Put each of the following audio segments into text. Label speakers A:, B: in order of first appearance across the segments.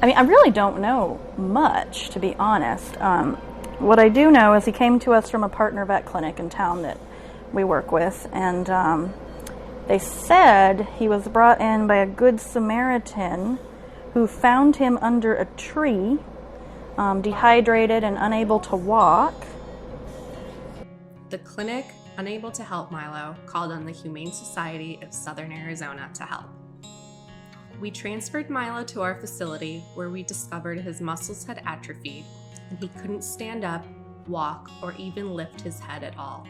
A: I mean, I really don't know much, to be honest. What I do know is he came to us from a partner vet clinic in town that we work with, and they said he was brought in by a good Samaritan who found him under a tree, dehydrated and unable to walk.
B: The clinic, unable to help Milo, called on the Humane Society of Southern Arizona to help. We transferred Milo to our facility, where we discovered his muscles had atrophied and he couldn't stand up, walk, or even lift his head at all.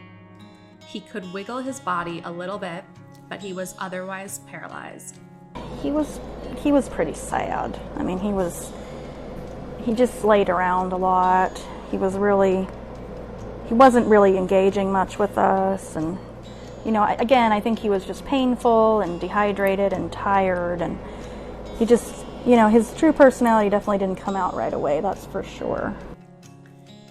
B: He could wiggle his body a little bit, but he was otherwise paralyzed.
A: He was pretty sad. I mean, he just laid around a lot. He wasn't really engaging much with us, and again, I think he was just painful and dehydrated and tired, and he just, his true personality definitely didn't come out right away, that's for sure.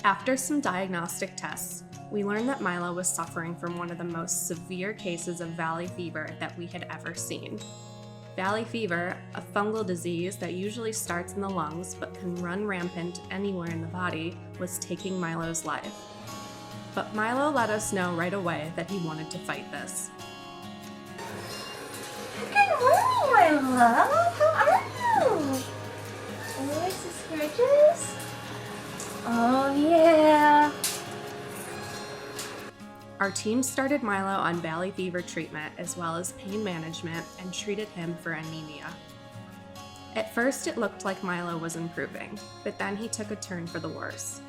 B: After some diagnostic tests, we learned that Milo was suffering from one of the most severe cases of valley fever that we had ever seen. Valley fever, a fungal disease that usually starts in the lungs but can run rampant anywhere in the body, was taking Milo's life. But Milo let us know right away that he wanted to fight this.
C: Good morning, my love. How are you? Oh, is this gorgeous? Oh, yeah.
B: Our team started Milo on valley fever treatment as well as pain management and treated him for anemia. At first, it looked like Milo was improving, but then he took a turn for the worse.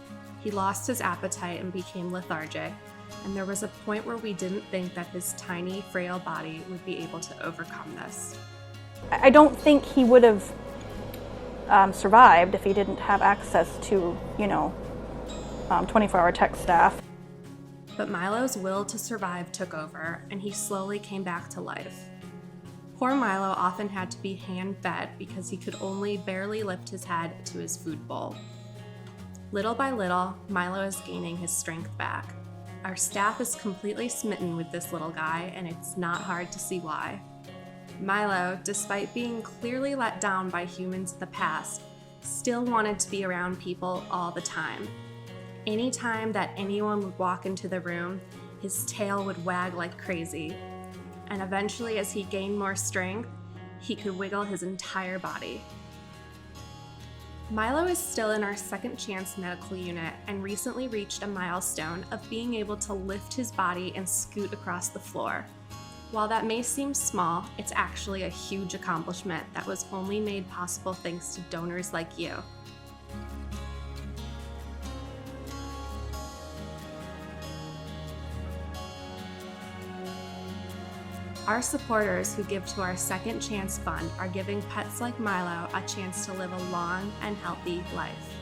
B: He lost his appetite and became lethargic, and there was a point where we didn't think that his tiny, frail body would be able to overcome this.
A: I don't think he would have survived if he didn't have access to, 24-hour tech staff.
B: But Milo's will to survive took over, and he slowly came back to life. Poor Milo often had to be hand-fed because he could only barely lift his head to his food bowl. Little by little, Milo is gaining his strength back. Our staff is completely smitten with this little guy, and it's not hard to see why. Milo, despite being clearly let down by humans in the past, still wanted to be around people all the time. Anytime that anyone would walk into the room, his tail would wag like crazy. And eventually, as he gained more strength, he could wiggle his entire body. Milo is still in our second chance medical unit and recently reached a milestone of being able to lift his body and scoot across the floor. While that may seem small, it's actually a huge accomplishment that was only made possible thanks to donors like you. Our supporters who give to our Second Chance Fund are giving pets like Milo a chance to live a long and healthy life.